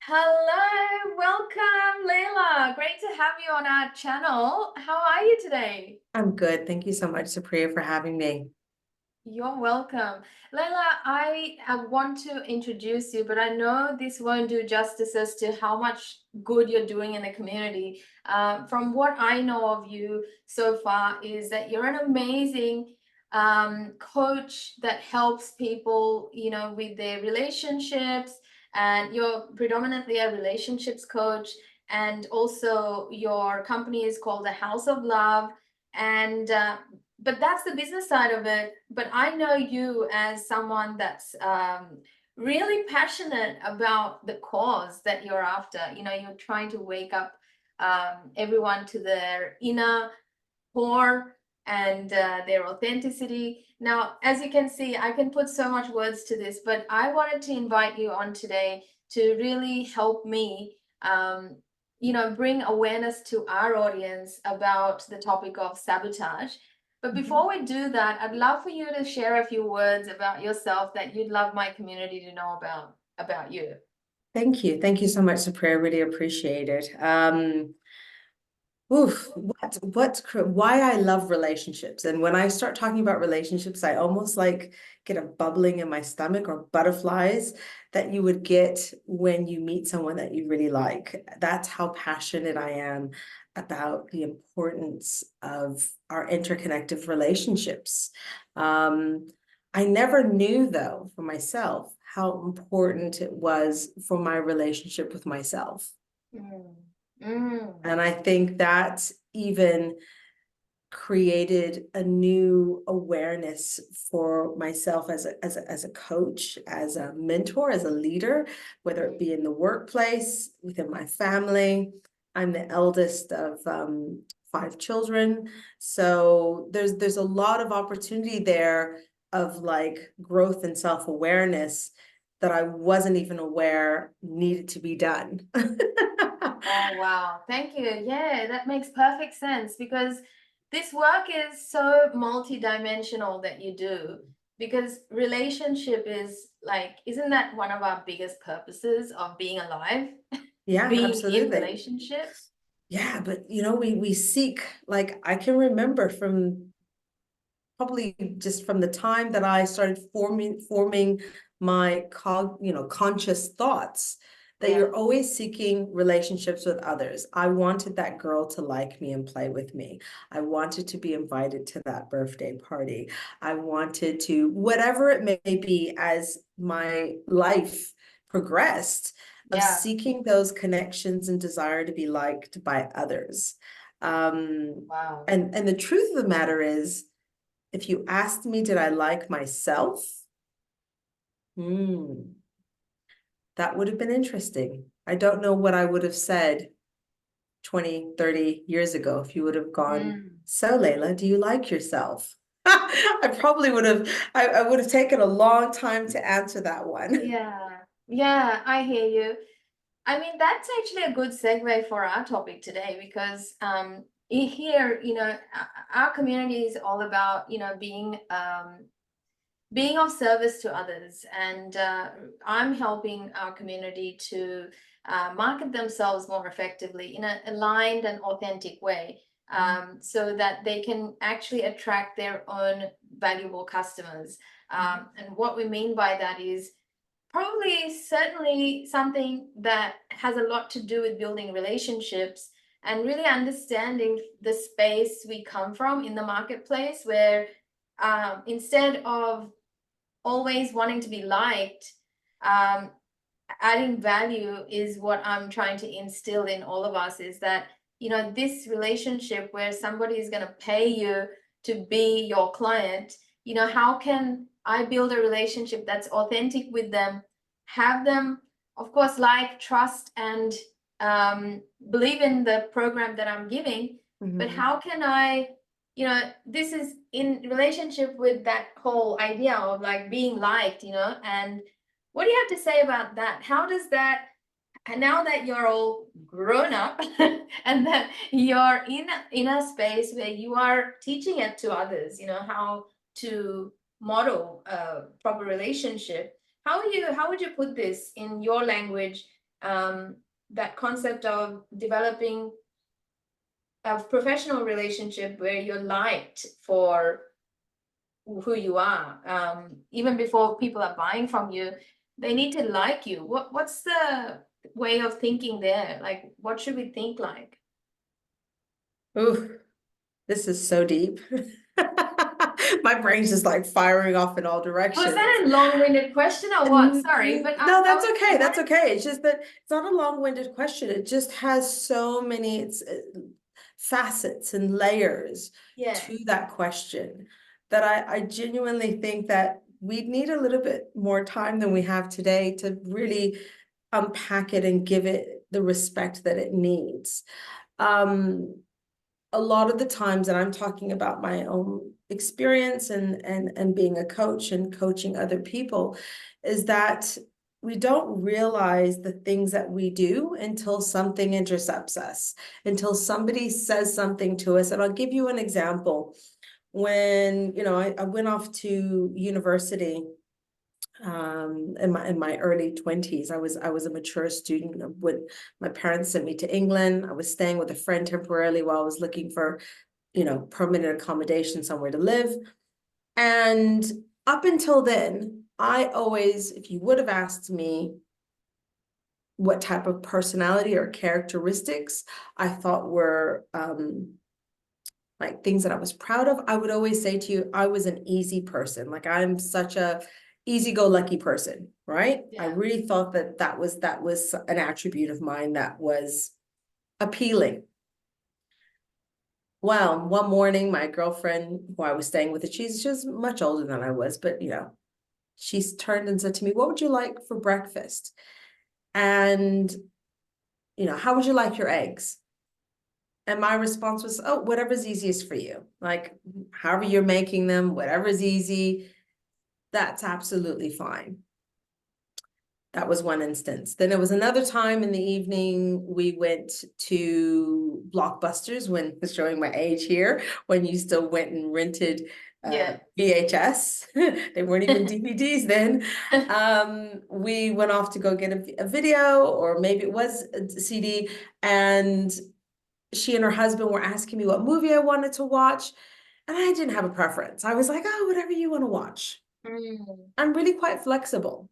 Hello, welcome, Laila. Great to have you on our channel. How are you today? I'm good. Thank you so much, Supriya, for having me. You're welcome. Laila, I want to introduce you, but I know this won't do justice as to how much good you're doing in the community. From what I know of you so far is that you're an amazing coach that helps people, with their relationships, and you're predominantly a relationships coach. And also, your company is called the House of Love. And but that's the business side of it. But I know you as someone that's really passionate about the cause that you're after. You're trying to wake up everyone to their inner core and their authenticity. Now, as you can see, I can put so much words to this, but I wanted to invite you on today to really help me bring awareness to our audience about the topic of sabotage. But before we do that, I'd love for you to share a few words about yourself that you'd love my community to know about you. Thank you. Thank you so much, Supriya. Really appreciate it. Why I love relationships. And when I start talking about relationships, I almost like get a bubbling in my stomach or butterflies that you would get when you meet someone that you really like. That's how passionate I am about the importance of our interconnected relationships. Um, I never knew, though, for myself, how important it was for my relationship with myself. Mm. Mm. And I think that even created a new awareness for myself as a coach, as a mentor, as a leader, whether it be in the workplace, within my family. I'm the eldest of 5 children. So there's a lot of opportunity there of like growth and self-awareness that I wasn't even aware needed to be done. Oh, wow. Thank you. Yeah, that makes perfect sense because this work is so multidimensional that you do. Because relationship is like, isn't that one of our biggest purposes of being alive? Yeah, Being in absolutely. relationship? Yeah, but we seek, like, I can remember from probably just from the time that I started forming my conscious thoughts, that Yeah. you're always seeking relationships with others. I wanted that girl to like me and play with me. I wanted to be invited to that birthday party. I wanted to, whatever it may be, as my life progressed, of Yeah. seeking those connections and desire to be liked by others. Um, Wow. and the truth of the matter is, if you asked me, did I like myself? Hmm, that would have been interesting. I don't know what I would have said 20, 30 years ago if you would have gone, Mm. so Laila, do you like yourself? I probably would have, I would have taken a long time to answer that one. Yeah. Yeah, I hear you. I mean, that's actually a good segue for our topic today because here, our community is all about, being of service to others. And I'm helping our community to market themselves more effectively in an aligned and authentic way, so that they can actually attract their own valuable customers. And what we mean by that is probably certainly something that has a lot to do with building relationships and really understanding the space we come from in the marketplace, where instead of always wanting to be liked, um, adding value is what I'm trying to instill in all of us, is that, this relationship where somebody is going to pay you to be your client, how can I build a relationship that's authentic with them, have them, of course, like, trust, and believe in the program that I'm giving, but Mhm. how can I, this is in relationship with that whole idea of like being liked, and what do you have to say about that? How does that, and now that you're all grown up and that you're in a space where you are teaching it to others, how to model a proper relationship, how would you put this in your language that concept of developing a professional relationship where you're liked for who you are, even before people are buying from you, they need to like you. What's the way of thinking there? Like, what should we think like? Ooh, this is so deep. My brain's just like firing off in all Was directions. that a long-winded question or what? Sorry, but No, I that's was okay. I That's wanted. okay. It's just that it's not a long-winded question. It just has so many facets and layers Yeah. to that question that I genuinely think that we need a little bit more time than we have today to really unpack it and give it the respect that it needs. A lot of the times, and I'm talking about my own experience and being a coach and coaching other people, is that we don't realize the things that we do until something intercepts us, until somebody says something to us. And I'll give you an example. When, I went off to university in my early 20s. I was a mature student. When my parents sent me to England, I was staying with a friend temporarily while I was looking for permanent accommodation, somewhere to live. And up until then, I always, if you would have asked me what type of personality or characteristics I thought were like things that I was proud of, I would always say to you, I was an easy person. Like I'm such a easy-go-lucky person, right? I Yeah. really thought that that was an attribute of mine that was appealing. Well, one morning, my girlfriend, who I was staying with, she was much older than I was, but she's turned and said to me, "What would you like for breakfast?" And how would you like your eggs? And my response was, "Oh, whatever's easiest for you. Like, however you're making them, whatever's easy, that's absolutely fine." That was one instance. Then there was another time in the evening we went to Blockbusters, when showing my age here, when you still went and rented Yeah. VHS. They weren't even DVDs then. We went off to go get a video, or maybe it was a CD, and she and her husband were asking me what movie I wanted to watch. And I didn't have a preference. I was like, oh, whatever you want to watch. Mm. I'm really quite flexible.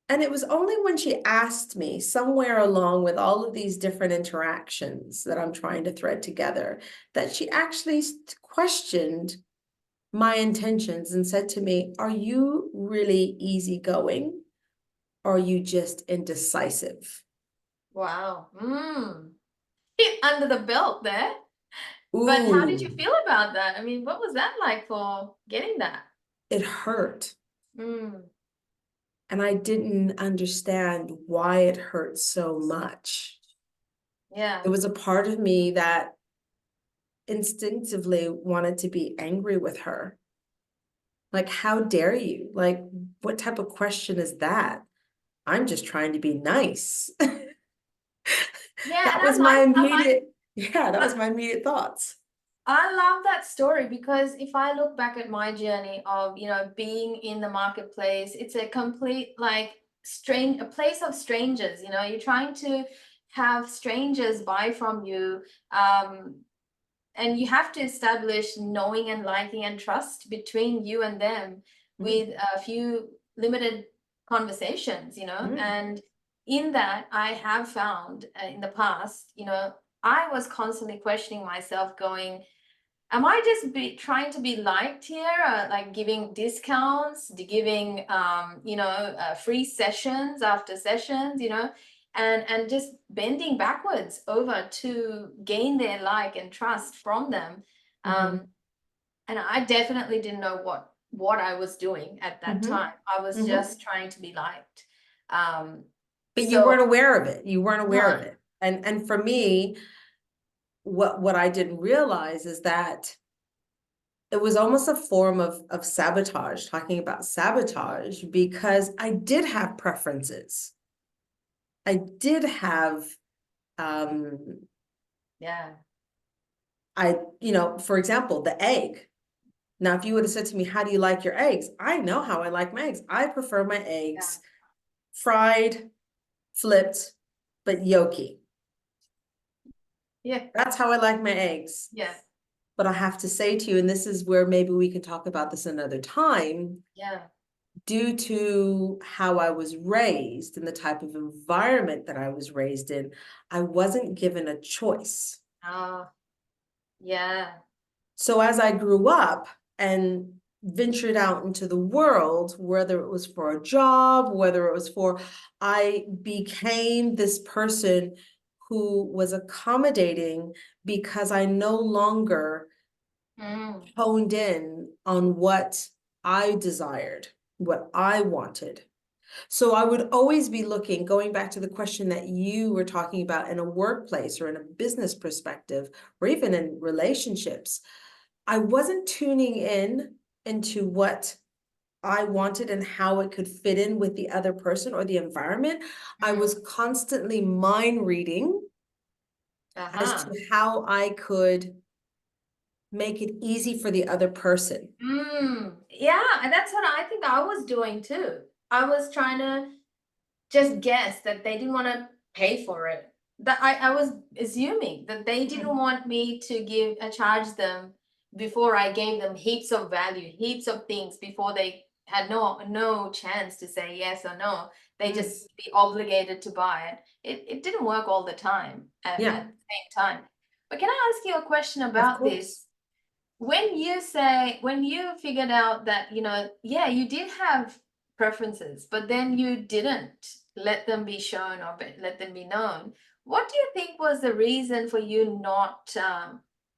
And it was only when she asked me somewhere along with all of these different interactions that I'm trying to thread together that she actually questioned my intentions and said to me, "Are you really easygoing, or are you just indecisive?" Wow. Under the belt there. But how did you Ooh, feel about that? I mean, what was that like for getting that? it hurt. Mm. And I didn't understand why it hurt so much. Yeah. There was a part of me that instinctively wanted to be angry with her. Like, how dare you? Like, what type of question is that? I'm just trying to be nice. Yeah, and That was my yeah, that I, was my immediate thoughts. I love that story because if I look back at my journey of, being in the marketplace, it's a complete like strange a place of strangers, you're trying to have strangers buy from you. And you have to establish knowing and liking and trust between you and them Mm, with a few limited conversations, mm, and in that I have found in the past, I was constantly questioning myself, going, am I just trying to be liked here, like giving discounts, giving free sessions after sessions, and just bending backwards over to gain their like and trust from them. mhm, Um, and I definitely didn't know what I was doing at that mhm, time. I was mhm. just trying to be liked. Um, But you so weren't aware of it. You weren't aware of no, it. And for me, what I didn't realize is that it was almost a form of sabotage, talking about sabotage, because I did have preferences. I did have um yeah, for example, the egg. Now, if you would have said to me, "How do you like your eggs?" I know how I like my eggs. I prefer my yeah, eggs fried, flipped, but yolky. Yeah. That's how I like my eggs. Yeah. But I have to say to you, and this is where maybe we can talk about this another time, Yeah. due to how I was raised and the type of environment that I was raised in, I wasn't given a choice. Oh, yeah. So as I grew up and ventured out into the world, whether it was for a job, whether it was for, I became this person who was accommodating because I no longer Mm. honed in on what I desired, what I wanted. So I would always be looking, going back to the question that you were talking about in a workplace or in a business perspective, or even in relationships. I wasn't tuning in into what I wanted and how it could fit in with the other person or the environment. I Mm. was constantly mind reading as Uh-huh. to how I could make it easy for the other person. Yeah, and that's what I think I was doing too. I was trying to just guess that they didn't want to pay for it. That I was assuming that they didn't want me to give charge them before I gave them heaps of value, heaps of things before they had no chance to say yes or no. They Mm. just be obligated to buy it. It didn't work all the time Yeah, at the same time. But can I ask you a question of about course. this? When you figured out that, yeah, you did have preferences, but then you didn't let them be shown or let them be known, what do you think was the reason for you not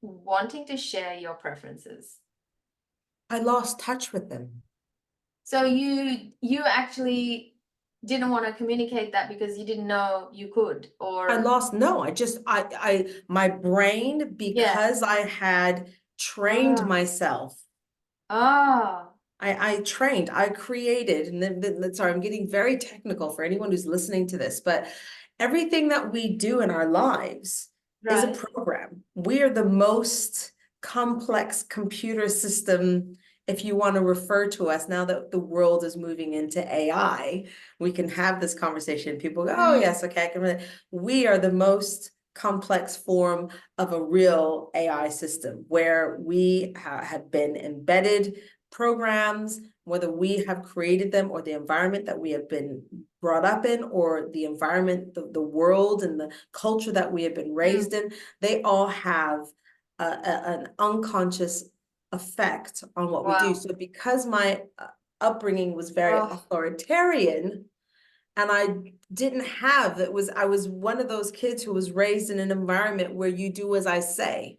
wanting to share your preferences? I lost touch with them. So you actually didn't want to communicate that because you didn't know you could, I or lost, no, my brain, yeah. because I had trained Ah. myself. Ah. I trained, I created, and then, sorry, I'm getting very technical for anyone who's listening to this, but everything that we do in our lives is a Right. program. We are the most complex computer system, if you want to refer to us, now that the world is moving into AI, we can have this conversation. People go, oh, Mm. yes, okay, I can relate. We are the most complex form of a real AI system where we have been embedded programs, whether we have created them or the environment that we have been brought up in, or the environment, the world and the culture that we have been Mm. raised in, they all have an unconscious effect on what we do. Wow. So because my upbringing was very Oh. authoritarian, and I was one of those kids who was raised in an environment where you do as I say.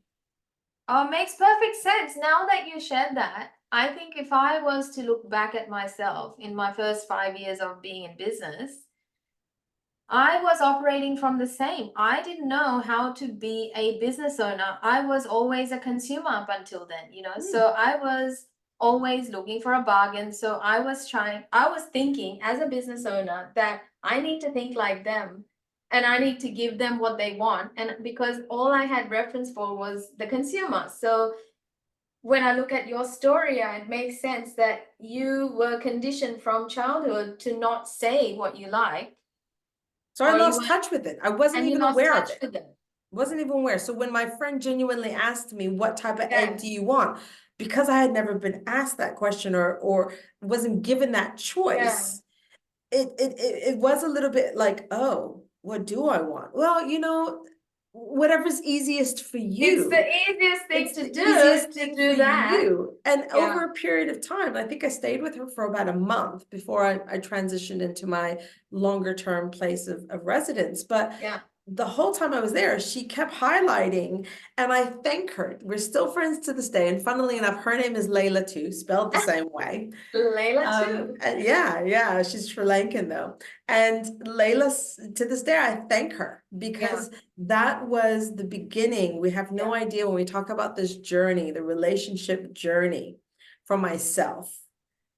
Oh, makes perfect sense. Now that you shared that, I think if I was to look back at myself in my first 5 years of being in business, I was operating from the same. I didn't know how to be a business owner. I was always a consumer up until then. Hmm. So I was always looking for a bargain. So I was thinking as a business owner that I need to think like them and I need to give them what they want. And because all I had reference for was the consumer. So when I look at your story, it makes sense that you were conditioned from childhood to not say what you like, So I or you lost were, touch with it. I wasn't and you even lost aware of touch it. with them. Wasn't even aware. So when my friend genuinely asked me, what type of egg Yeah, do you want? Because I had never been asked that question, or wasn't given that yeah. choice, it was a little bit like, oh, what do I want? Well, whatever's easiest for It's the you. easiest thing It's to the do easiest to thing for do that. you. And over Yeah, a period of time, I think I stayed with her for about a month before I transitioned into my longer term place of residence. But yeah. the whole time I was there, she kept highlighting, and I thank her. We're still friends to this day. And funnily enough, her name is Laila too, spelled the same way. Layla too. Yeah, she's Sri Lankan though. And Layla, to this day, I thank her Yeah, because that was the beginning. We have yeah. no idea when we talk about this journey, the relationship journey for myself,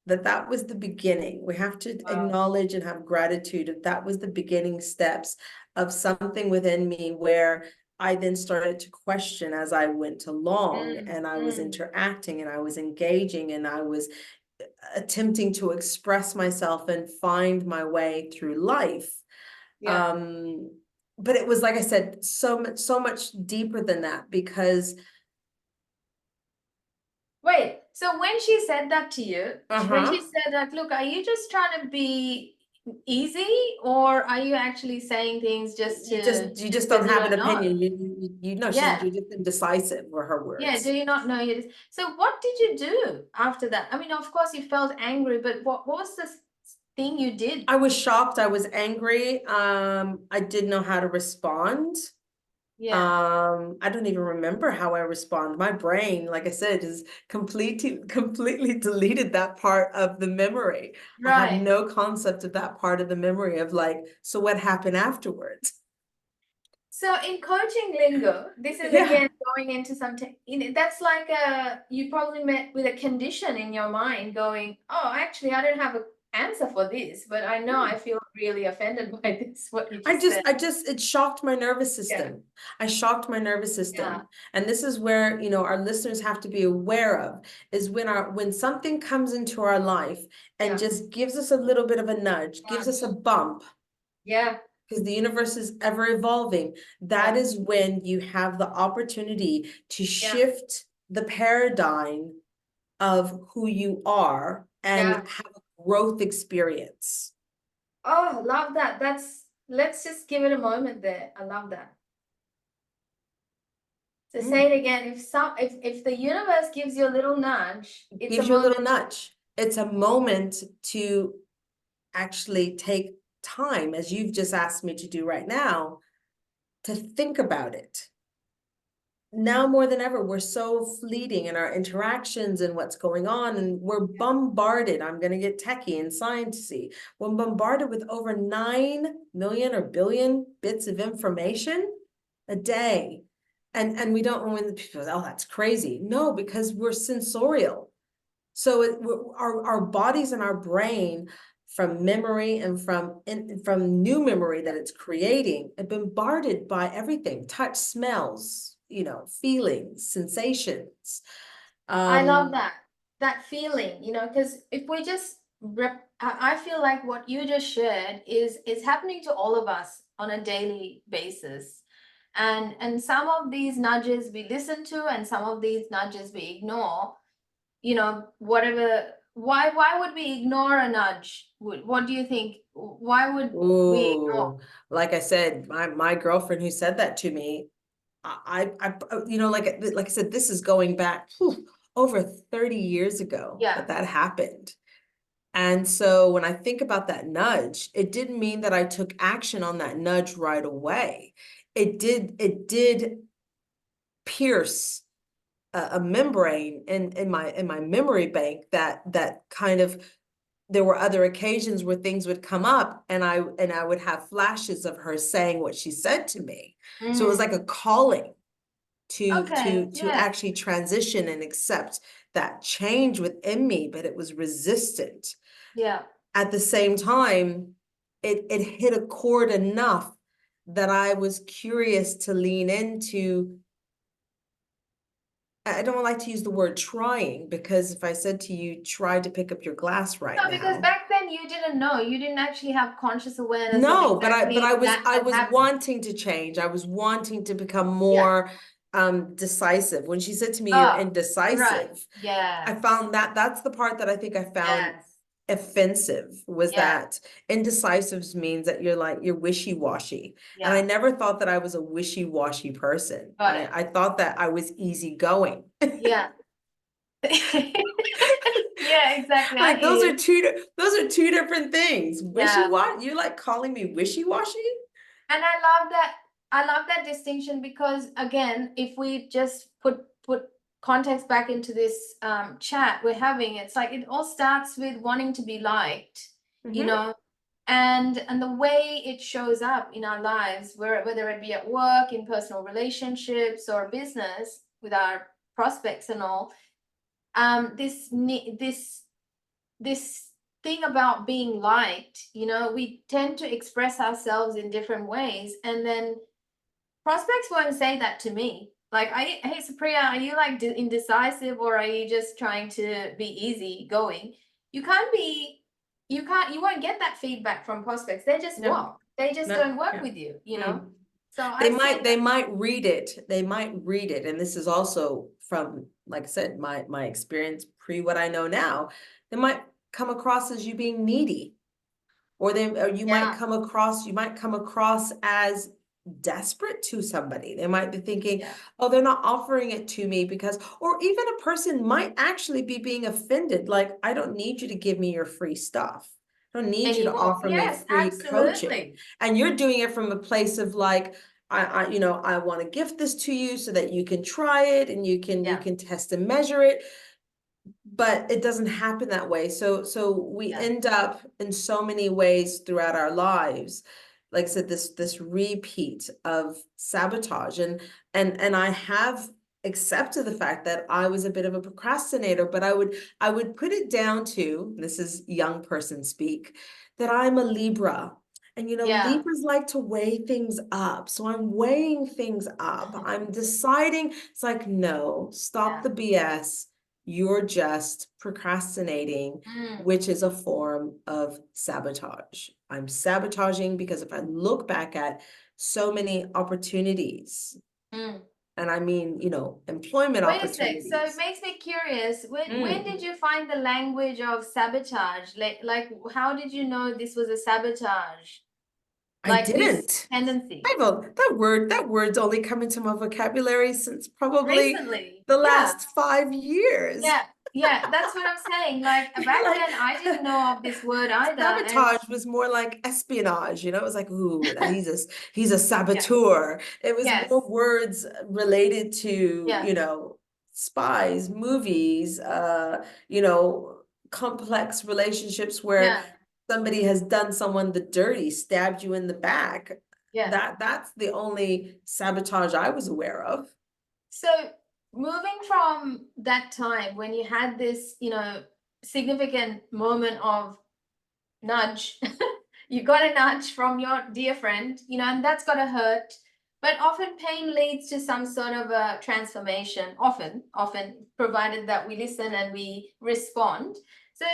that was the beginning. We have to Wow. acknowledge and have gratitude that that was the beginning steps of something within me where I then started to question as I went along, Mm, and I was mm. interacting and I was engaging and I was attempting to express myself and find my way through life. Yeah. But it was, like I said, so much deeper than that, because Wait, so when she said that to you, when she uh-huh, said that, look, are you just trying to be easy, or are you actually saying things just to you just just because don't you have an don't know? opinion. You know, Yeah. you're just indecisive, were her Yeah, do words. you not know it? So what did you do after that? I mean, of course you felt angry, but what was the thing you did? I was shocked, I was angry. I didn't know how to respond. Yeah, I don't even remember how I respond. My brain, like I said, is completely deleted that part of the memory. I have right. no concept of that part of the memory of, like, so what happened afterwards? So in coaching lingo, this is Yeah. again going into that's like you probably met with a condition in your mind going, oh, actually, I don't have an answer for this, but I know I feel really offended by this, what you just said. It shocked my nervous Yeah, system. I shocked my nervous yeah, system. And this is where, our listeners have to be aware of, is when something comes into our life and yeah. just gives us a little bit of a nudge, gives us a Nudge. bump, Yeah, because the universe is ever evolving. That yeah, is when you have the opportunity to yeah, shift the paradigm of who you are and yeah. have a growth experience. Oh, love that. Let's just give it a moment there. I love that. So say Mm. it again. If the universe gives you a little nudge, it's a Gives you a little moment. nudge. It's a moment to actually take time, as you've just asked me to do right now, to think about it. Now more than ever, we're so fleeting in our interactions and what's going on, and we're bombarded. I'm going to get techie and sciencey. We're bombarded with over 9 million or billion bits of information a day. And we don't know when the people, oh, that's crazy. No, because we're sensorial. So our bodies and our brain, from memory and from new memory that it's creating, are bombarded by everything: touch, smells, feelings, sensations. I love Um, that. That feeling, because if we just I feel like what you just shared is happening to all of us on a daily basis. And some of these nudges we listen to and some of these nudges we ignore. Whatever, why would we ignore a nudge? What do you think? Why would we ignore? ooh, like I said, my girlfriend who said that to me, like I said, this is going back over 30 years ago Yeah. that happened. And so when I think about that nudge, it didn't mean that I took action on that nudge right away. It did pierce a membrane in my memory bank, that kind of, there were other occasions where things would come up, and I would have flashes of her saying what she said to me. So it was Mm. like a calling to Okay. Yeah. actually transition and accept that change within me, but it was resistant. Yeah. At the same time, it hit a chord enough that I was curious to lean into. I don't like to use the word trying, because if I said to you, try to pick up your glass right No, because now. back then you didn't know. You didn't actually have conscious awareness of No, but I but exactly I was that I had was happened. wanting to change. I was wanting to become Yeah. more decisive. When she said to me, you're Oh, right. indecisive, I Yes. found that's the part that I think I found Yes. offensive, was Yeah. that indecisive means that you're wishy-washy. And I Yeah. never thought that I was a wishy-washy person. Got I it. I thought that I was easygoing. Yeah. Yeah, exactly. I Like hear you. those are two different things. Yeah. Wishy-washy, you like calling me wishy-washy? And I love that distinction because again, if we just put context back into this chat we're having, it's like it all starts with wanting to be liked, you Mm-hmm. know, and the way it shows up in our lives, whether it be at work, in personal relationships, or business with our prospects and all, this thing about being liked, we tend to express ourselves in different ways, and then prospects won't say that to me. Like, hey, Supriya, are you like indecisive, or are you just trying to be easy going? You can't be, you won't get that feedback from prospects. They're just No. what? They just No, don't work yeah. with you, you know? Mm. So I see They that. might read it. They might read it. And this is also from, like I said, my experience pre what I know now. They might come across as you being needy. Or Yeah, you might come across as desperate to somebody. They might be thinking, yeah. oh, they're not offering it to me because, or even a person might actually be being offended. Like, I don't need you to give me your free stuff. I don't need you to Anymore. offer me Yes, free coaching. absolutely. And you're doing it from a place of like, I want to gift this to you so that you can try it and you Yeah, can test and measure it, but it doesn't happen that way. So we yeah. end up in so many ways throughout our lives, like I said, this repeat of sabotage. And I have accepted the fact that I was a bit of a procrastinator, but I would put it down to, this is young person speak, that I'm a Libra. And Yeah. Libras like to weigh things up. So I'm weighing things up. I'm deciding, it's like, no, stop Yeah. the BS. You're just procrastinating, Mm, which is a form of sabotage. I'm sabotaging because if I look back at so many opportunities, mm. and I mean, employment Wait a sec. So it opportunities. makes me curious. When Mm, did you find the language of sabotage? Like how did you know this was a sabotage? I Like this didn't. tendency? That word's only come into my vocabulary since probably Recently. the Yeah. last 5 years. Yeah. Yeah. That's what I'm saying. Like back Like then I didn't know of this word either. And sabotage was more like espionage, it was like, ooh, he's a yeah. saboteur. It was more Yes. words related to, Yeah. spies, movies, complex relationships where Yeah. somebody has done someone the dirty, stabbed you in the back. Yeah. That's the only sabotage I was aware of. So moving from that time when you had this, significant moment of nudge, you got a nudge from your dear friend, and that's got to hurt. But often pain leads to some sort of a transformation, often, provided that we listen and we respond. So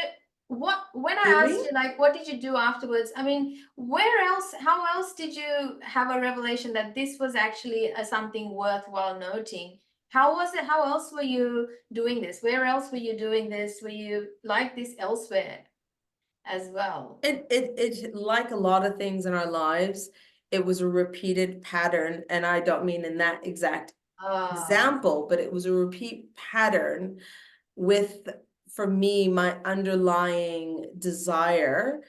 when Do I asked we? you, like, what did you do afterwards? I mean, how else did you have a revelation that this was actually something worthwhile noting? How was it? How else were you doing this? Where else were you doing this? Were you like this elsewhere as well? It like a lot of things in our lives, it was a repeated pattern, and I don't mean in that exact Ah, example, but it was a repeat pattern with, for me, my underlying desire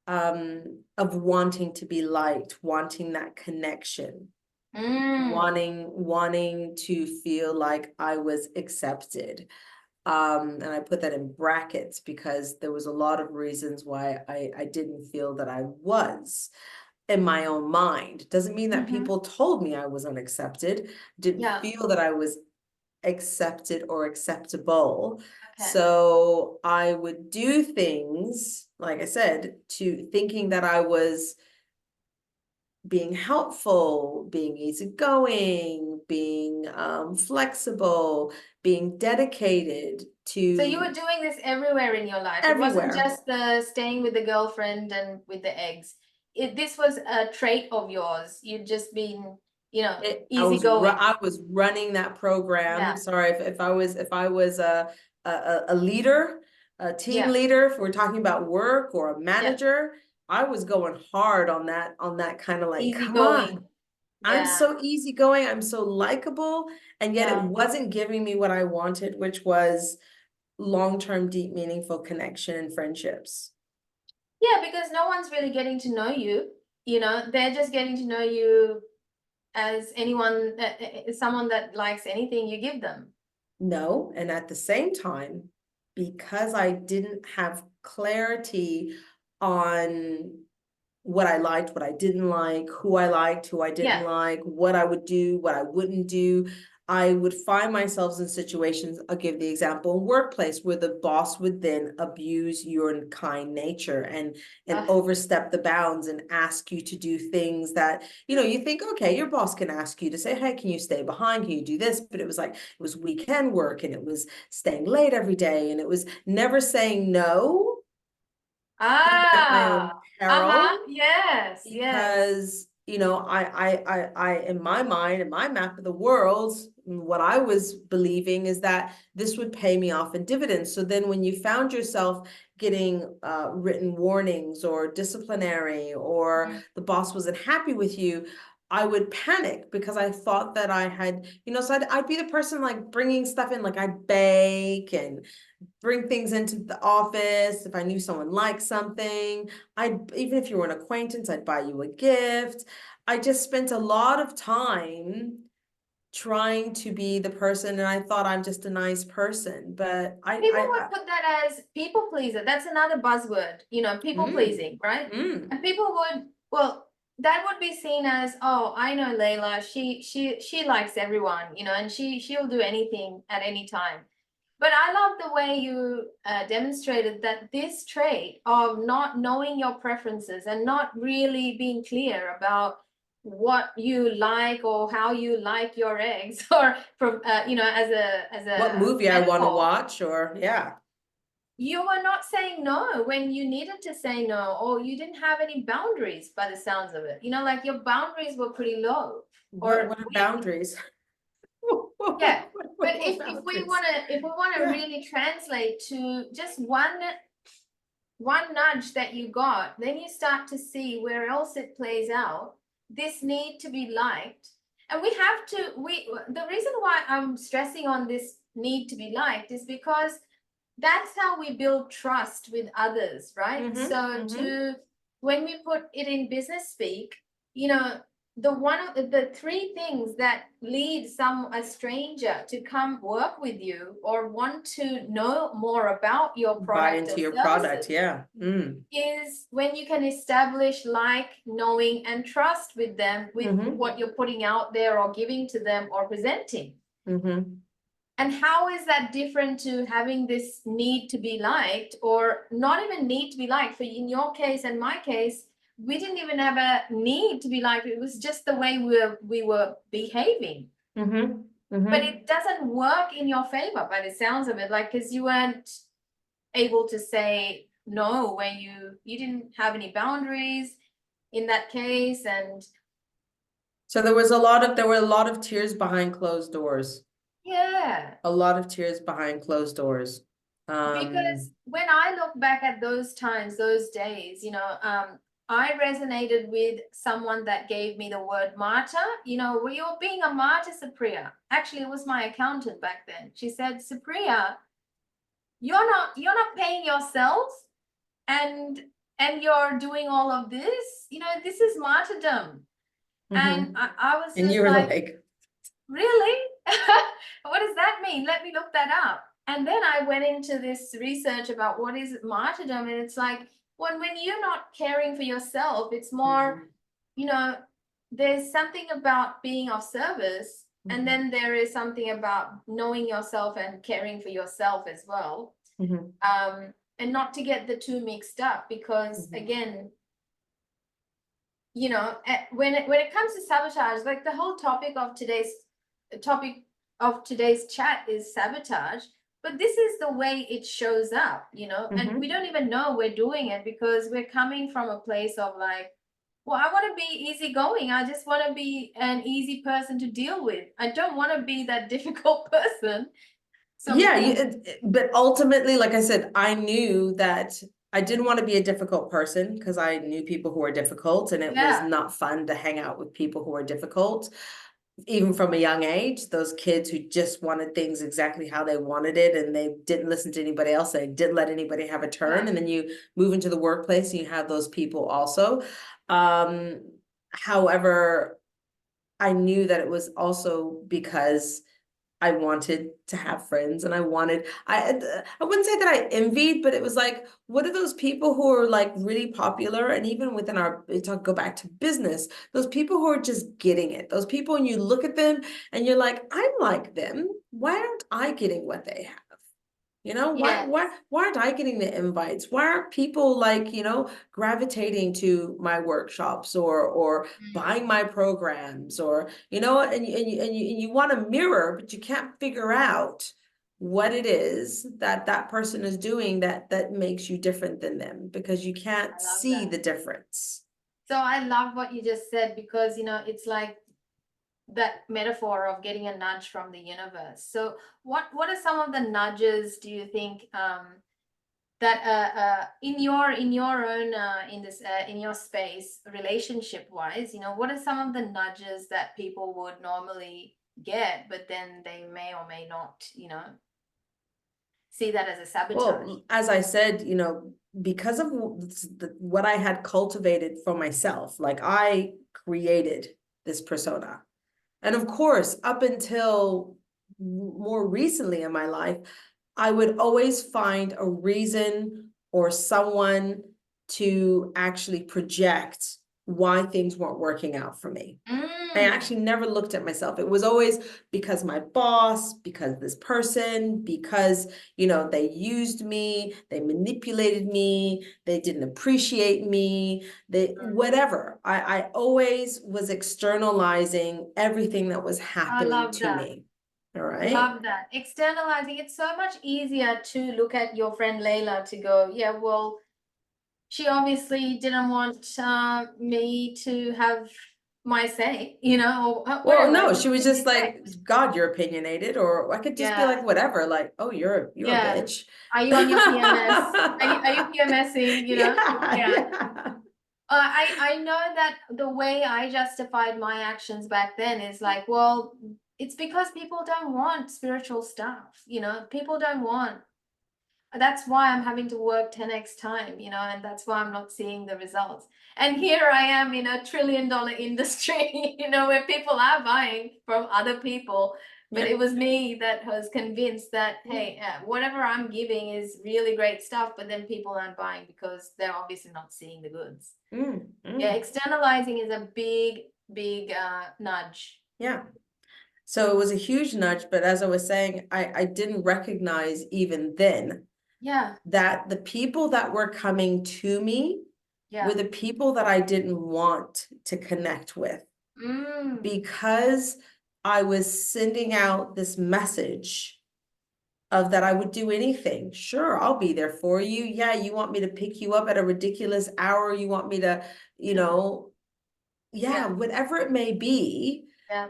of wanting to be liked, wanting that connection, mm, wanting to feel like I was accepted. And I put that in brackets because there was a lot of reasons why I didn't feel that I was in my own mind. Doesn't mean that mm-hmm. people told me I was unaccepted, didn't Yeah, feel that I was accepted or acceptable. okay. So I would do things, like I said, to thinking that I was being helpful, being easygoing, being flexible, being dedicated So you were to doing this everywhere in your life. It wasn't everywhere. just the staying with the girlfriend and with the eggs. This was a trait of yours. You'd just been, easygoing. I was running that program. Yeah, Sorry if I was a leader, a team yeah, leader, if we're talking about work or a yeah. manager, I was going hard on that kind of like, come on. Easygoing. I'm Yeah, so easygoing, I'm so likable, and yet it yeah. wasn't giving me what I wanted, which was long-term, deep, meaningful connection and friendships. Yeah, because no one's really getting to know you. They're just getting to know you as anyone, someone that likes anything you give them. No, and at the same time, because I didn't have clarity on what I liked, what I didn't like, who I liked, who I didn't Yeah. like, what I would do, what I wouldn't do. I would find myself in situations, I'll give the example, workplace where the boss would then abuse your kind nature and Uh, overstep the bounds and ask you to do things that, you think, okay, your boss can ask you to say, hey, can you stay behind? Can you do this? But it was like, it was weekend work and it was staying late every day and it was never saying no, even at my own ah, uh-huh. peril, Yes, because yes. because, you know, in my mind, in my map of the world, what I was believing is that this would pay me off in dividends. So then when you found yourself getting written warnings or disciplinary, or Mm. the boss wasn't happy with you, I would panic because I thought that I had, you know, so I'd be the person like bringing stuff in, like I'd bake and bring things into the office. If I knew someone liked something, even if you were an acquaintance, I'd buy you a gift. I just spent a lot of time trying to be the person, and I thought I'm just a nice person, but People would put that as people pleaser. That's another buzzword, people mm, pleasing, right? mm, And people would, well, that would be seen as, oh, I know Layla, she likes everyone, and she'll do anything at any time. But I love the way you demonstrated that this trait of not knowing your preferences and not really being clear about what you like or how you like your eggs, or from as a what movie I want to metaphor. watch, or yeah. You were not saying no when you needed to say no, or you didn't have any boundaries by the sounds of it. Like your boundaries were pretty low. Or What are we, boundaries? yeah. But What are if we boundaries? want to Yeah. really translate to just one nudge that you got, then you start to see where else it plays out. This need to be liked. And we have to, the reason why I'm stressing on this need to be liked is because that's how we build trust with others, right? Mm-hmm, So mm-hmm. to when we put it in business speak, you know, the one of the three things that lead a stranger to come work with you or want to know more about your Buy product or into your product, services yeah. Mm. is when you can establish like, knowing, and trust with them, with Mm-hmm, what you're putting out there or giving to them or presenting. mm-hmm. And how is that different to having this need to be liked, or not even need to be liked? For in your case and my case, we didn't even have a need to be liked. It was just the way we were behaving. Mm-hmm. But Mm-hmm. it doesn't work in your favor by the sounds of it, like, because you weren't able to say no when you didn't have any boundaries in that case. And So there were a lot of tears behind closed doors. yeah, A lot of tears behind closed doors. because when I look back at those times, those days, I resonated with someone that gave me the word martyr. You're being a martyr, Supriya. Actually, it was my accountant back then. She said, Supriya, you're not paying yourself, and you're doing all of this. This is martyrdom. And Mhm. I was And just you were like, like, really? What does that mean? Let me look that up. And then I went into this research about what is martyrdom. And it's like, when you're not caring for yourself, it's more, mhm, you know, there's something about being of service. And mhm, then there is something about knowing yourself and caring for yourself as well. mhm, And not to get the two mixed up, because mhm, again, when it comes to sabotage, like the whole topic of today's chat is sabotage, but this is the way it shows up, and we mhm. don't even know we're doing it because we're coming from a place of like, well, I want to be easygoing. I just want to be an easy person to deal with. I don't want to be that difficult person. So Yeah, but ultimately, like I said, I knew that I didn't want to be a difficult person because I knew people who were difficult, and it was yeah, not fun to hang out with people who are difficult. Even from a young age, those kids who just wanted things exactly how they wanted it, and they didn't listen to anybody else, they didn't let anybody have a turn. yeah, And then you move into the workplace and you have those people also. Um, However, I knew that it was also because I wanted to have friends, and I wouldn't say that I envied, but it was like, what are those people who are like really popular? And even within go back to business, those people who are just getting it, those people, and you look at them and you're like, I'm like them. Why aren't I getting what they have? yeah. Why aren't I getting the invites? Why aren't people like, gravitating to my workshops, or Mm. buying my programs, or, and you want to mirror, but you can't figure out what it is that that person is doing that makes you different than them, because you I can't love see that. the difference. So I love what you just said, because it's like that metaphor of getting a nudge from the universe. So what are some of the nudges do you think, that in your own, in your space, relationship wise, what are some of the nudges that people would normally get, but then they may or may not, see that as a sabotage? Well, as I said, because of what I had cultivated for myself, like I created this persona. And of course, up until more recently in my life, I would always find a reason or someone to actually project why things weren't working out for me. I actually never looked at myself. It was always because my boss, because this person, because, they used me, they manipulated me, they didn't appreciate me, they, whatever. I always was externalizing everything that was I happening love to that. me. All right. Love that. Externalizing, it's so much easier to look at your friend Layla to go, yeah, well, she obviously didn't want me to have my say, or Well, whatever. no, It was she was just like, disrespect. God, you're opinionated, or I could just be Yeah, like, whatever, like, oh, you're a yeah. bitch. Are you on your PMS? Are you PMSing? Yeah, Yeah. yeah. I know that the way I justified my actions back then is like, well, it's because people don't want spiritual stuff. People don't want. That's why I'm having to work 10x time, and that's why I'm not seeing the results. And here I am in a $1 trillion industry, where people are buying from other people. But Yeah. it was me that was convinced that, Yeah. hey, whatever I'm giving is really great stuff, but then people aren't buying because they're obviously not seeing the goods. Yeah, Mm. externalizing is a big, big nudge. Yeah. So it was a huge nudge, but as I was saying, I didn't recognize even then Yeah, that the people that were coming to me were yeah. the people that I didn't want to connect with, Mm, because I was sending out this message of that I would do anything. Sure, I'll be there for you. Yeah, you want me to pick you up at a ridiculous hour. You want me to, yeah, yeah, whatever it may be. yeah,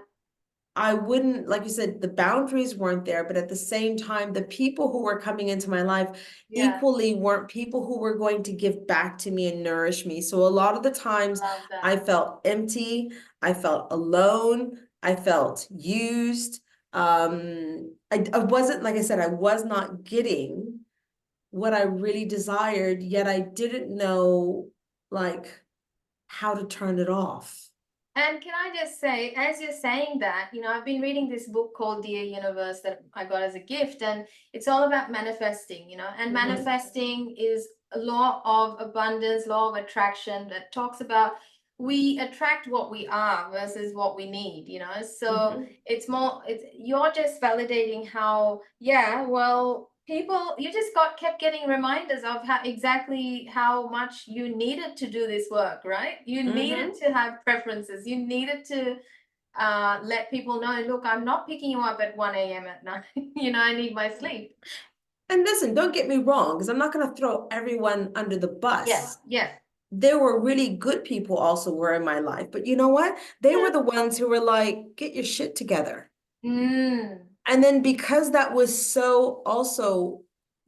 I wouldn't, like you said, the boundaries weren't there, but at the same time, the people who were coming into my life yeah. equally weren't people who were going to give back to me and nourish me. So a lot of the times Love I that. felt empty, I felt alone, I felt used. I wasn't, like I said, I was not getting what I really desired, yet I didn't know like how to turn it off. And can I just say, as you're saying that, I've been reading this book called Dear Universe that I got as a gift, and it's all about manifesting, and Mhm, manifesting is a law of abundance, law of attraction that talks about we attract what we are versus what we need, So mhm. you're just validating how, yeah, well, people, you just kept getting reminders of how much you needed to do this work, right? You needed Mhm. to have preferences. You needed to let people know, look, I'm not picking you up at 1 a.m. at night. I need my sleep. And listen, don't get me wrong, because I'm not going to throw everyone under the Yeah, bus. yeah. There were really good people also were in my life, but you know what? They were Yeah. the ones who were like, get your shit together. Mm, And then because that was so also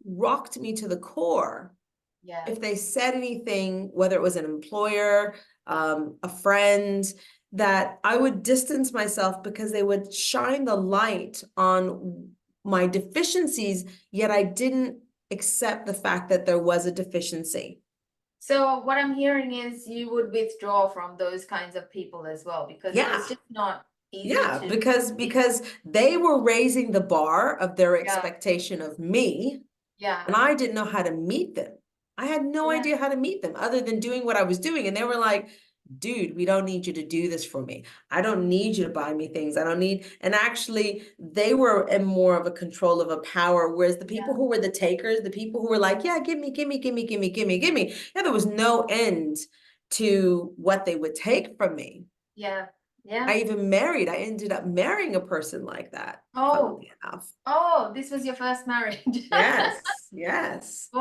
rocked me to the core, yeah. if they said anything, whether it was an employer, a friend, that I would distance myself because they would shine the light on my deficiencies, yet I didn't accept the fact that there was a deficiency. So what I'm hearing is you would withdraw from those kinds of people as well, because it was Yeah. just not easy Yeah, to. because they were raising the bar of their Yeah, expectation of me, yeah, and I didn't know how to meet them. I had no yeah, idea how to meet them other than doing what I was doing. And they were like, dude, we don't need you to do this for me. I don't need you to buy me things. I don't need, and actually they were in more of a control of a power. Whereas the people yeah, who were the takers, the people who were like, yeah, give me, give me, give me, give me, give me, give me. Yeah, there was no end to what they would take from me. yeah. Yeah. I even married. I ended up marrying a person like that, Oh, funnily enough. oh, this was your first marriage. Yes, yes. So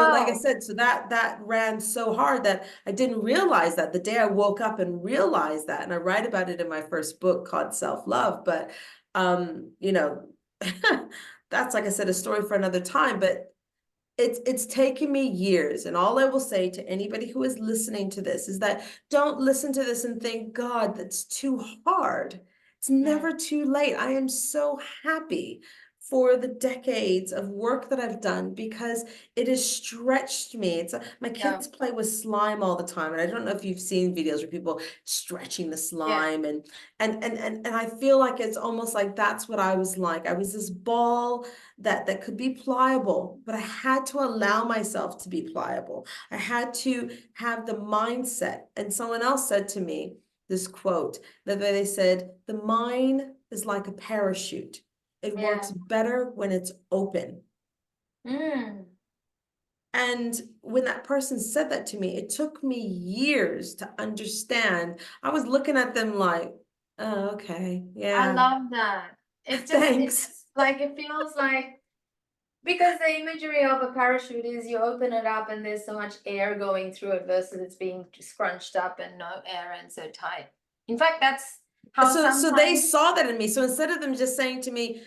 like I Wow. said, so that ran so hard that I didn't realize that the day I woke up and realized that, and I write about it in my first book called Self-Love, but you know, that's like I said, a story for another time, but it's taken me years, and all I will say to anybody who is listening to this is that don't listen to this and think, God, that's too hard. It's Yeah, never too late. I am so happy for the decades of work that I've done because it has stretched me. My yeah, kids play with slime all the time, and I don't know if you've seen videos where people stretching the yeah, slime and I feel like it's almost like that's what I was like. I was this ball that could be pliable, but I had to allow myself to be pliable. I had to have the mindset. And someone else said to me this quote that they said, the mind is like a parachute. It yeah. works better when it's open. Mm. And when that person said that to me, it took me years to understand. I was looking at them like, oh, okay, I yeah, love that. It thanks. just like it feels like because the imagery of a parachute is you open it up and there's so much air going through it versus it's being scrunched up and no air and so tight. In fact, that's how So they sometimes, saw that in me. So instead of them just saying to me,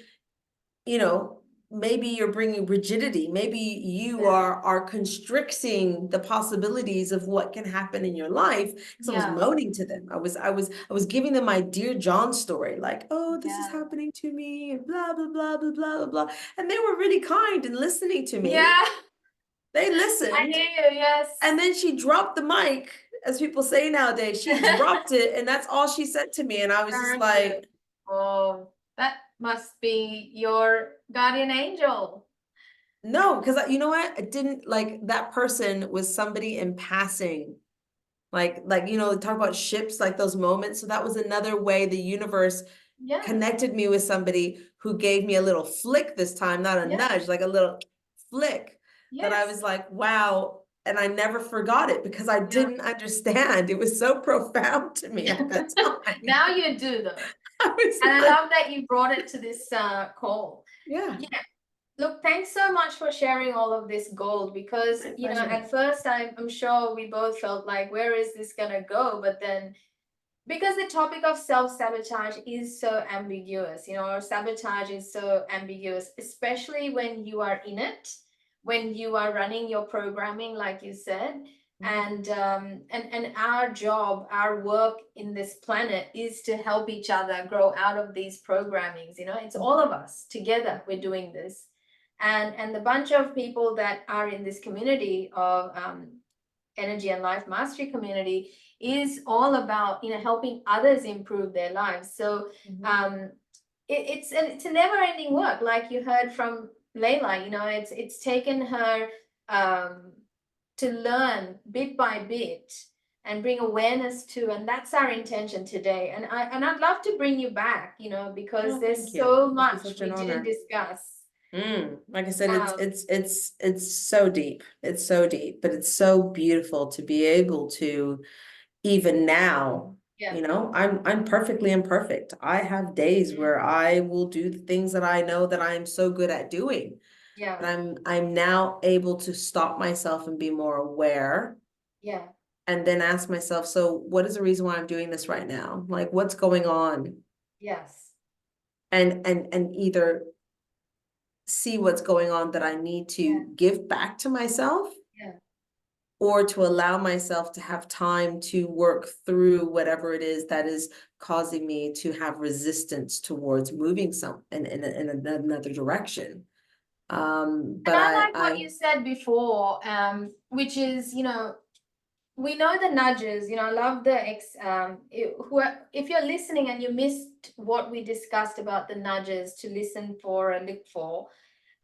you know, maybe you're bringing rigidity, maybe you yeah, are constricting the possibilities of what can happen in your life, because I was yeah, moaning to them. I was giving them my dear John story, like, oh, this is yeah, happening to me, and blah blah blah blah blah blah blah. And they were really kind and listening to me. yeah. They I listened, hear you. and Yes. then she dropped the mic, as people say nowadays. She dropped it, and that's all she said to me. And I was just Very good. like, Oh, that must be your guardian angel. no, because you know what? I didn't like that person was somebody in passing. Like talk about ships, like those moments. So that was another way the universe Yeah, connected me with somebody who gave me a little flick this time, not a yeah, nudge, like a little flick that I yes. was like, wow. And I never forgot it because I Yeah. didn't understand. It was so profound to me at that time. Now you do though. I was And I like, love that you brought it to this call. yeah, Yeah. Look, thanks so much for sharing all of this gold because, my you know, pleasure. at first I'm sure we both felt like, where is this gonna go? But then because the topic of self-sabotage is so ambiguous, you know, or sabotage is so ambiguous, especially when you are in it, when you are running your programming, like you said. Mhm. And our job, our work in this planet is to help each other grow out of these programmings. You know, it's all of us together, we're doing this. And the bunch of people that are in this community of energy and life mastery community is all about, you know, helping others improve their lives. So Mhm. it's a never ending work, like you heard from Laila. You know, it's taken her um, to learn bit by bit and bring awareness to, and that's our intention today. And I'd love to bring you back, you know, because Oh, thank there's you. so It'd be much such an we didn't honor. discuss. Like I said, it's um, it's it's it's so deep. It's so deep, but it's so beautiful to be able to even now, yeah, I'm perfectly imperfect. I have days where I will do the things that I know that I am so good at doing. yeah, But I'm now able to stop myself and be more aware yeah, and then ask myself, so what is the reason why I'm doing this right now? Like what's going on? yes, And either see what's going on that I need yeah, to give back to myself yeah. or to allow myself to have time to work through whatever it is that is causing me to have resistance towards moving in another direction. And But I I like what I you said before, which is, you know, we know the nudges. You know, I love the if you're listening and you missed what we discussed about the nudges to listen for and look for,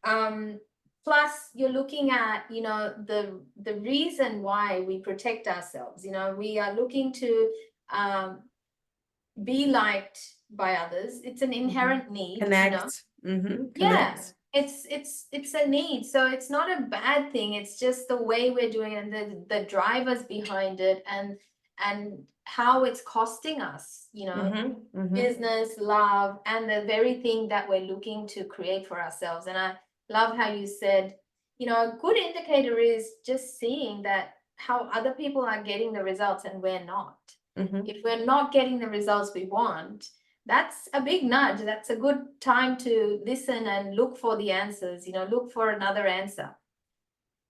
um, plus you're looking at, you know, the reason why we protect ourselves. You know, we are looking to um, be liked by others. It's an Mhm. inherent need, you know. Connect. Yeah, Connect. it's a need. So it's not a bad thing. It's just the way we're doing it and the drivers behind it. and how it's costing us, Mm-hmm. business, love, and the very thing that we're looking to create for ourselves. And I love how you said, a good indicator is just seeing that how other people are getting the results and we're not. Mm-hmm. If we're not getting the results we want, that's a big nudge. That's a good time to listen and look for the answers, look for another answer.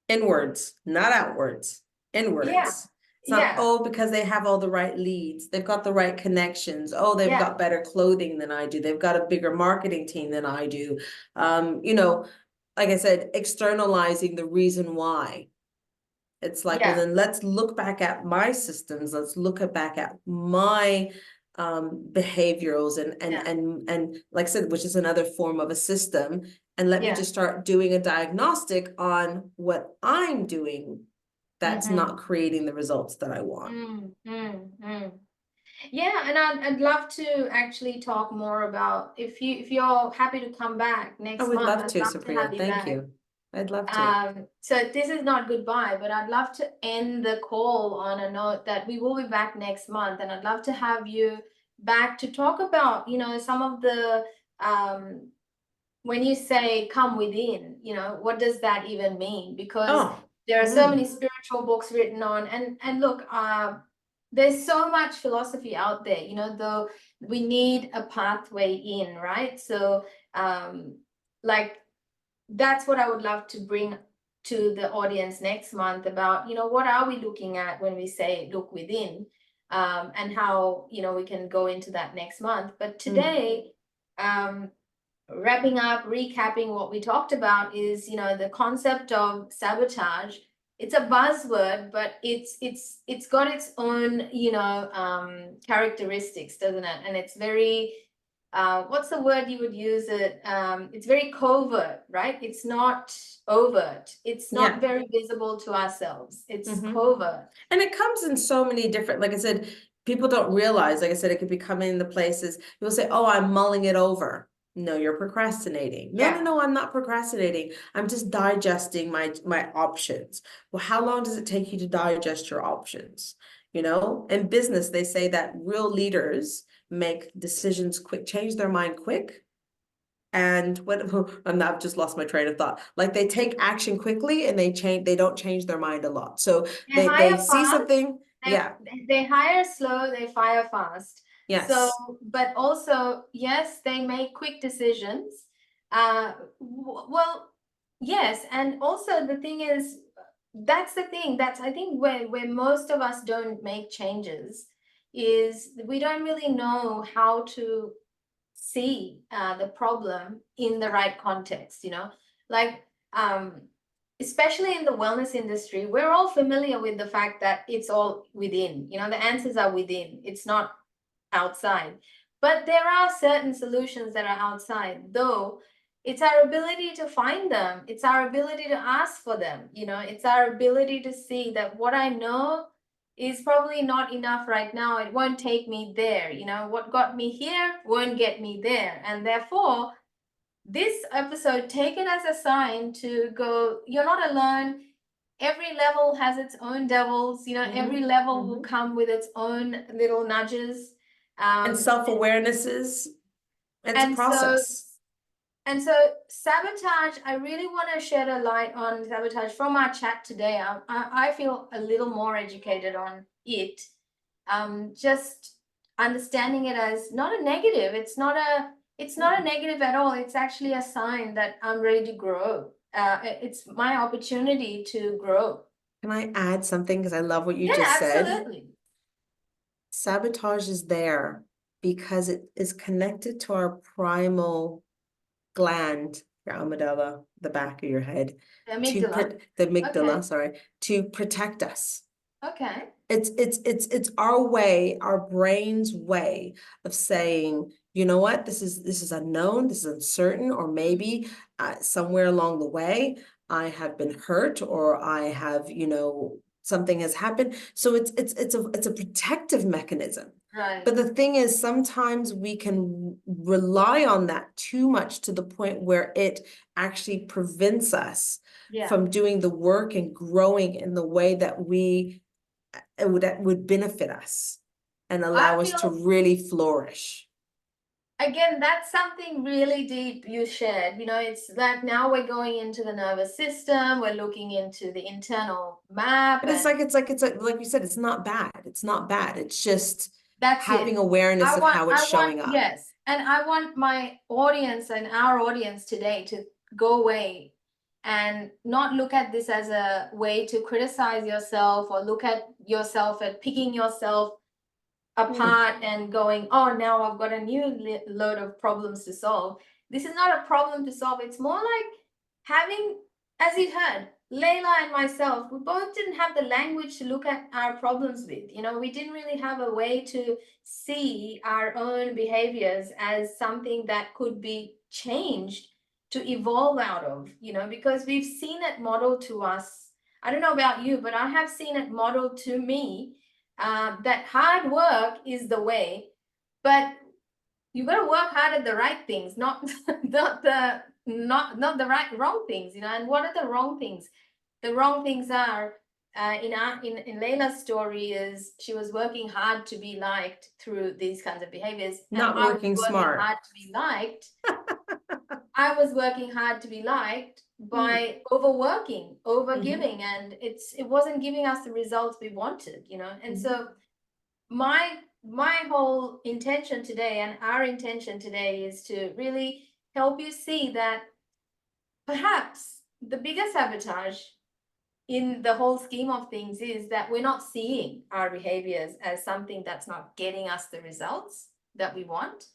Inwards, not outwards, Yeah. inwards. It's not, Yeah. oh, because they have all the right leads, they've got the right connections. Oh, they've Yeah. got better clothing than I do. They've got a bigger marketing team than I do. Like I said, externalizing the reason why. It's like, well, Yeah. then let's look back at my systems. Let's look back at my behaviorals Yeah. and like I said, which is another form of a system. And let me Yeah. just start doing a diagnostic on what I'm doing that's Mm-hmm. not creating the results that I want. Yeah, and I'd love to actually talk more about, if you're happy to come back I next would month, love I'd to, love to have Supriya. you Thank back. you. I'd love to. So this is not goodbye, but I'd love to end the call on a note that we will be back next month, and I'd love to have you back to talk about, some of the when you say come within, what does that even mean? Because Oh, there are so many spiritual books written on, and look, there's so much philosophy out there, though we need a pathway in, right? So like that's what I would love to bring to the audience next month about, what are we looking at when we say look within, and how, we can go into that next month. But today, wrapping up, recapping what we talked about is, the concept of sabotage. It's a buzzword, but it's got its own, characteristics, doesn't it? And it's very, what's the word you would use it? It's very covert, right? It's not overt. It's not yeah. very visible to ourselves. It's Mm-hmm. covert. And it comes in so many different, like I said, people don't realize, like I said, it could be coming in the places, people say, oh, I'm mulling it over. No, you're procrastinating. No, no, Yeah. no, I'm not procrastinating. I'm just digesting my options. Well, how long does it take you to digest your options? In business, they say that real leaders make decisions quick, change their mind quick. And what I've just lost my train of thought. Like they take action quickly and they don't change their mind a lot. So They they hire see fast. something, They, yeah, they hire slow, they fire fast. So, yes. but also, yes, they make quick decisions. Well, yes, and also the thing is, that's the thing. That's, I think, where most of us don't make changes is we don't really know how to see the problem in the right context. Like especially in the wellness industry, we're all familiar with the fact that it's all within. The answers are within. It's not outside. But there are certain solutions that are outside, though it's our ability to find them. It's our ability to ask for them. It's our ability to see that what I know is probably not enough right now. It won't take me there. What got me here won't get me there. And therefore, this episode, take it as a sign to go, you're not alone. Every level has its own devils. Every level will come with its own little nudges. And self-awareness it's a And so process. and so sabotage, I really want to shed a light on sabotage from our chat today. I feel a little more educated on it. Just understanding it as not a negative. It's not a negative at all. It's actually a sign that I'm ready to grow. It's my opportunity to grow. Can I add something? Because I love what you Yeah, just said. absolutely. Sabotage is there because it is connected to our primal gland, your amygdala, the back of your head, The amygdala. the amygdala, Okay. sorry, to protect us. Okay. It's our way, our brain's way of saying, you know what, this is unknown, this is uncertain, or maybe somewhere along the way I have been hurt, or I have, something has happened. So it's a protective mechanism. Right. But the thing is, sometimes we can rely on that too much to the point where it actually prevents us Yeah. from doing the work and growing in the way that we would benefit us and I allow us to feel, really flourish. again, that's something really deep you shared. It's that now we're going into the nervous system, we're looking into the internal map, But and it's like you said, it's not bad. It's not bad. It's just that's having it. awareness of how it's I want, showing up. yes. And I want my audience and our audience today to go away and not look at this as a way to criticize yourself or look at yourself at picking yourself Mm. apart and going, oh, now I've got a new load of problems to solve. This is not a problem to solve. It's more like having, as you heard, Layla and myself, we both didn't have the language to look at our problems with. We didn't really have a way to see our own behaviors as something that could be changed to evolve out of, because we've seen it modeled to us. I don't know about you, but I have seen it modeled to me, that hard work is the way, but you got to work hard at the right things, not not the wrong things. And what are the wrong things? The wrong things are, in Layla's story, is she was working hard to be liked through these kinds of behaviors, and Not I was working working smart. hard to be liked. I was working hard to be liked Mm. by overworking, Mhm. overgiving, and it wasn't giving us the results we wanted. And Mhm. so my whole intention today, and our intention today, is to really help you see that perhaps the biggest sabotage in the whole scheme of things is that we're not seeing our behaviors as something that's not getting us the results that we want.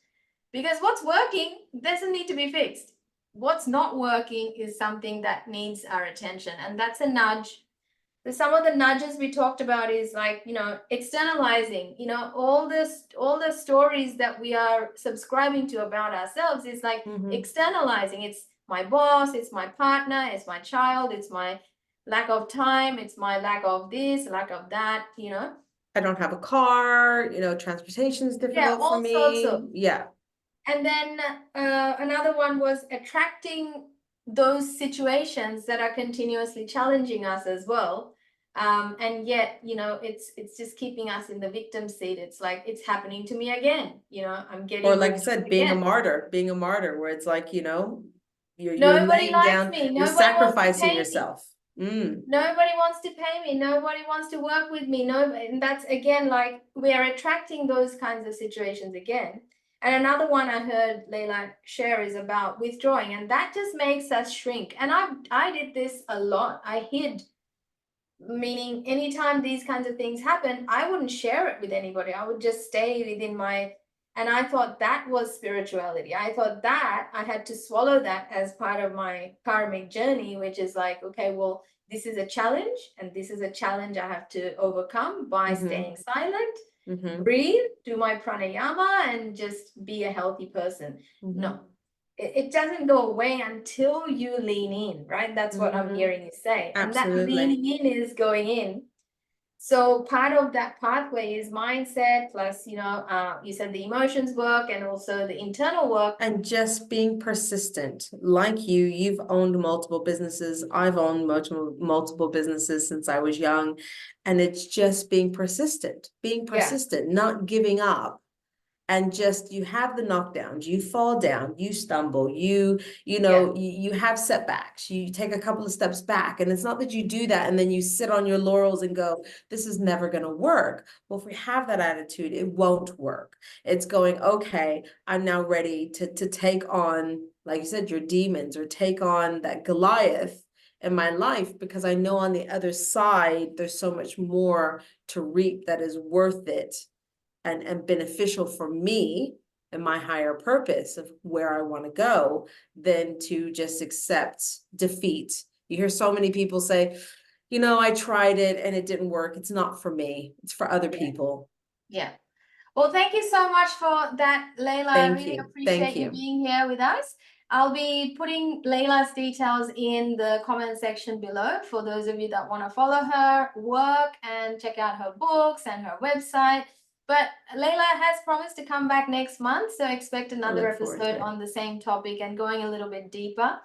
Because what's working doesn't need to be fixed. What's not working is something that needs our attention. And that's a nudge. Some of the nudges we talked about is like, externalizing, all the stories that we are subscribing to about ourselves is like Mhm. externalizing. It's my boss, it's my partner, it's my child, it's my lack of time, it's my lack of this, lack of that. I don't have a car, transportation is Yeah, difficult for all sorts me. of. Yeah. And then another one was attracting those situations that are continuously challenging us as well. And yet, it's just keeping us in the victim seat. It's like it's happening to me again. I'm Or getting like I ripped off said, again. being a martyr, where it's like, you're Nobody laying likes down, me. you're Nobody wants to sacrificing pay me. yourself. Mm. Nobody wants to pay me. Nobody wants to work with me. Nobody, and that's again like we are attracting those kinds of situations again. And another one I heard Layla share is about withdrawing, and that just makes us shrink. And I did this a lot. I hid, meaning anytime these kinds of things happen, I wouldn't share it with anybody. I would just stay within my, and I thought that was spirituality. I thought that I had to swallow that as part of my karmic journey, which is like, okay, well, this is a challenge, and this is a challenge I have to overcome by Mm-hmm. staying silent, Mm-hmm. breathe, do my pranayama, and just be a healthy person. Mm-hmm. No, it doesn't go away until you lean in, right? That's what I'm Mm-hmm. hearing you say. And that Absolutely. leaning in is going in. So part of that pathway is mindset plus, you said the emotions work and also the internal work. And just being persistent. Like you've owned multiple businesses. I've owned multiple businesses since I was young. And it's just being Yeah, persistent, not giving up. And just you have the knockdowns, you fall down, you stumble, yeah, you have setbacks, you take a couple of steps back. And it's not that you do that and then you sit on your laurels and go, this is never going to work. Well, if we have that attitude, it won't work. It's going, okay, I'm now ready to take on, like you said, your demons, or take on that Goliath in my life, because I know on the other side there's so much more to reap that is worth it and beneficial for me and my higher purpose of where I want to go, than to just accept defeat. You hear so many people say, I tried it and it didn't work. It's not for me. It's for other yeah, people. yeah. Well, thank you so much for that, Layla. I Thank really you. Thank appreciate you you. being here with us. I'll be putting Layla's details in the comment section below for those of you that want to follow her work and check out her books and her website. But Layla has promised to come back next month, so expect I another look forward episode to it. on the same topic and going a little bit deeper.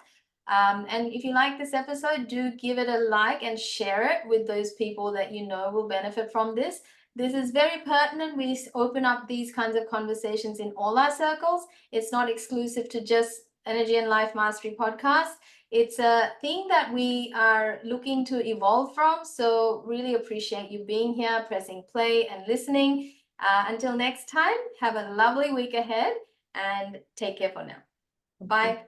And if you like this episode, do give it a like and share it with those people that you know will benefit from this. This is very pertinent. We open up these kinds of conversations in all our circles. It's not exclusive to just Energy and Life Mastery podcast. It's a thing that we are looking to evolve from. So really appreciate you being here, pressing play and listening. Until next time, have a lovely week ahead and take care for now. Bye. Bye.